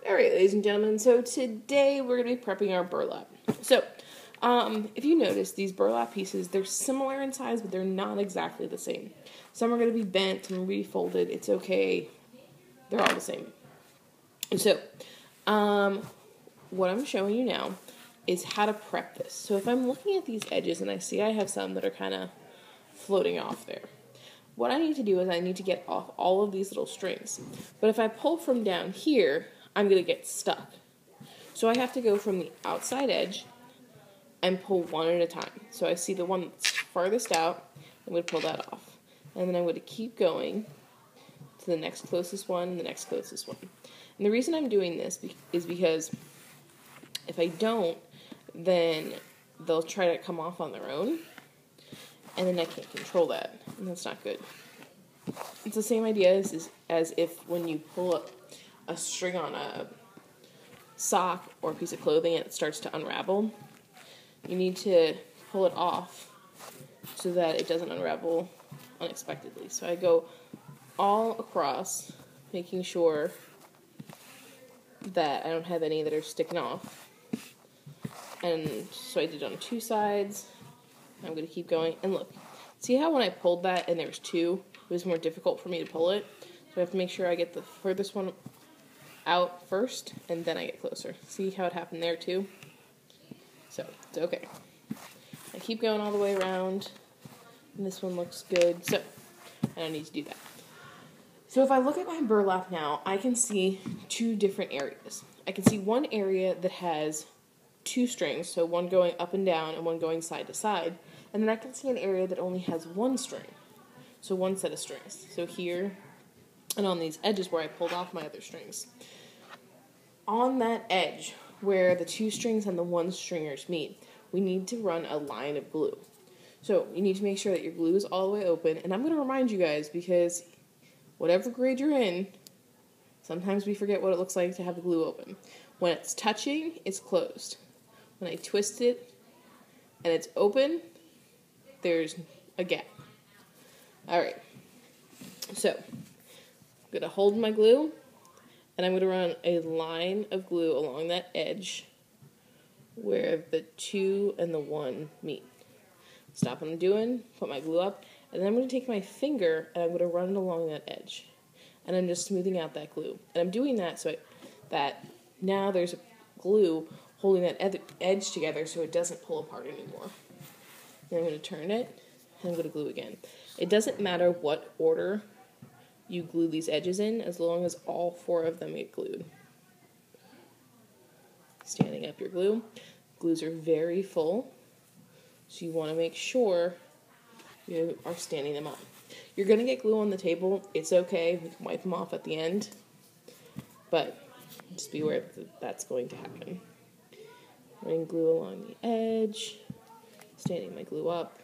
Alright, ladies and gentlemen, so today we're going to be prepping our burlap. So, if you notice, these burlap pieces, they're similar in size, but they're not exactly the same. Some are going to be bent, some are going to be folded, it's okay, they're all the same. So, what I'm showing you now is how to prep this. So if I'm looking at these edges and I see I have some that are kind of floating off there, what I need to do is I need to get off all of these little strings. But if I pull from down here, I'm going to get stuck. So I have to go from the outside edge and pull one at a time. So I see the one that's farthest out, I'm going to pull that off. And then I'm going to keep going to the next closest one, and the next closest one. And the reason I'm doing this is because if I don't, then they'll try to come off on their own, and then I can't control that, and that's not good. It's the same idea as if when you pull up a string on a sock or a piece of clothing and it starts to unravel. You need to pull it off so that it doesn't unravel unexpectedly. So I go all across, making sure that I don't have any that are sticking off. And so I did it on two sides. I'm going to keep going. And look, see how when I pulled that and there's two, it was more difficult for me to pull it? So I have to make sure I get the furthest one out first, and then I get closer. See how it happened there too? So, it's okay. I keep going all the way around, and this one looks good, so I don't need to do that. So if I look at my burlap now, I can see two different areas. I can see one area that has two strings, so one going up and down and one going side to side, and then I can see an area that only has one string, so one set of strings. So here, and on these edges where I pulled off my other strings. On that edge, where the two strings and the one stringers meet, we need to run a line of glue. So you need to make sure that your glue is all the way open, and I'm going to remind you guys, because whatever grade you're in, sometimes we forget what it looks like to have the glue open. When it's touching, it's closed. When I twist it and it's open, there's a gap. Alright, so I'm going to hold my glue, and I'm going to run a line of glue along that edge where the two and the one meet. Stop what I'm doing, put my glue up, and then I'm going to take my finger and I'm going to run it along that edge. And I'm just smoothing out that glue. And I'm doing that so that now there's glue holding that edge together so it doesn't pull apart anymore. Then I'm going to turn it, and I'm going to glue again. It doesn't matter what order you glue these edges in, as long as all four of them get glued. Standing up your glue. Glues are very full, so you want to make sure you are standing them up. You're going to get glue on the table. It's okay. We can wipe them off at the end, but just be aware that that's going to happen. Running glue along the edge, standing my glue up,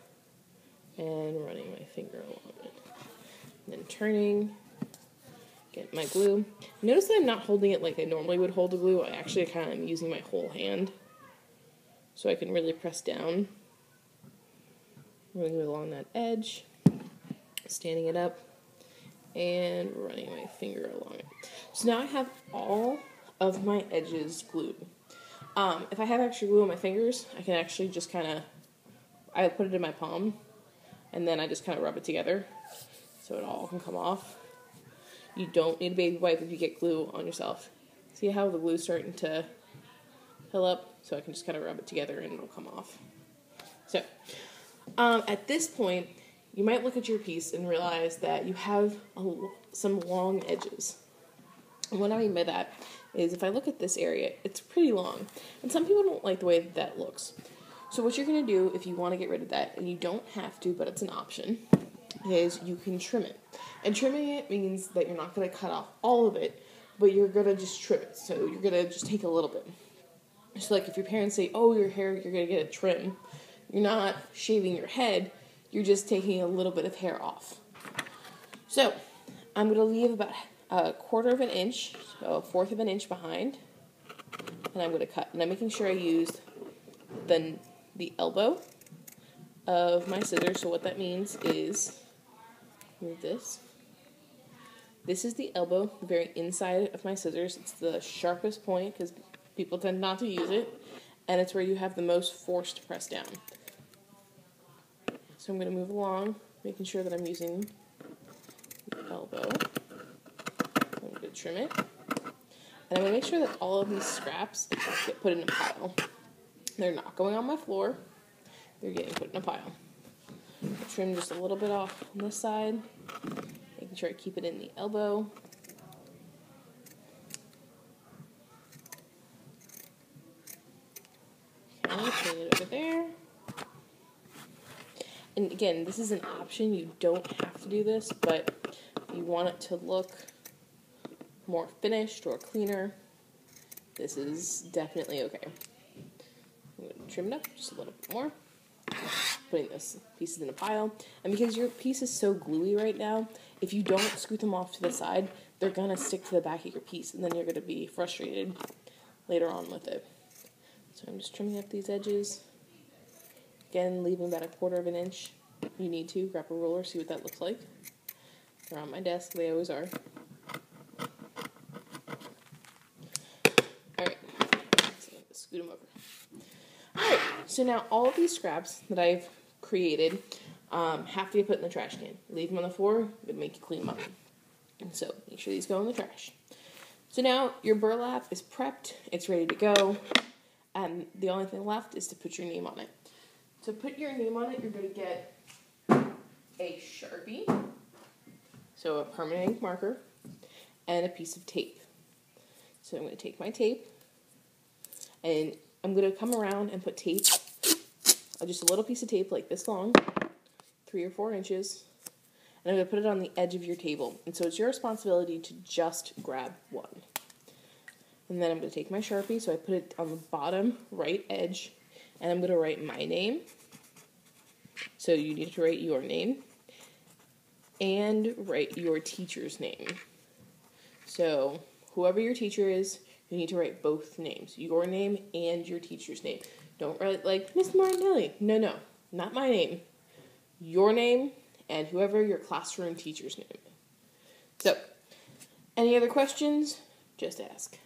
and running my finger along it. And then turning, get my glue. Notice that I'm not holding it like I normally would hold the glue. I actually kind of am using my whole hand so I can really press down. Running it along that edge, standing it up, and running my finger along it. So now I have all of my edges glued. If I have extra glue on my fingers, I can actually just I put it in my palm, and then I just kind of rub it together so it all can come off. You don't need a baby wipe if you get glue on yourself. See how the glue's starting to fill up? So I can just kind of rub it together and it'll come off. So, at this point, you might look at your piece and realize that you have some long edges. And what I mean by that is if I look at this area, it's pretty long. And some people don't like the way that looks. So what you're going to do if you want to get rid of that, and you don't have to, but it's an option, is you can trim it. And trimming it means that you're not going to cut off all of it, but you're going to just trim it. So you're going to just take a little bit. So like if your parents say, oh, your hair, you're going to get a trim, you're not shaving your head, you're just taking a little bit of hair off. So I'm going to leave about a 1/4 of an inch, so 1/4 of an inch behind, and I'm going to cut. And I'm making sure I use the elbow of my scissors. So what that means is move this, This is the elbow, the very inside of my scissors. It's the sharpest point because people tend not to use it. And it's where you have the most force to press down. So I'm going to move along, making sure that I'm using the elbow. I'm going to trim it. And I'm going to make sure that all of these scraps get put in a pile. They're not going on my floor. They're getting put in a pile. Trim just a little bit off on this side, making sure I keep it in the elbow. Okay, put it over there. And again, this is an option. You don't have to do this, but if you want it to look more finished or cleaner, this is definitely okay. I'm going to trim it up just a little bit more. Putting those pieces in a pile. And because your piece is so gluey right now, if you don't scoot them off to the side, they're going to stick to the back of your piece, and then you're going to be frustrated later on with it. So I'm just trimming up these edges. Again, leaving about 1/4 of an inch. You need to. Grab a ruler, see what that looks like. They're on my desk. They always are. Alright. So scoot them over. Alright, so now all of these scraps that I've created have to get put in the trash can. Leave them on the floor, it'll make you clean them up. And so, make sure these go in the trash. So now your burlap is prepped, it's ready to go, and the only thing left is to put your name on it. To put your name on it, you're going to get a Sharpie, so a permanent ink marker, and a piece of tape. So I'm going to take my tape, and I'm going to come around and put tape, just a little piece of tape like this long, 3 or 4 inches, and I'm going to put it on the edge of your table. And so it's your responsibility to just grab one. And then I'm going to take my Sharpie, so I put it on the bottom right edge, and I'm going to write my name. So you need to write your name, and write your teacher's name. So whoever your teacher is, you need to write both names, your name and your teacher's name. Don't write like Miss Martinelli. No, not my name. Your name and whoever your classroom teacher's name is. So, any other questions? Just ask.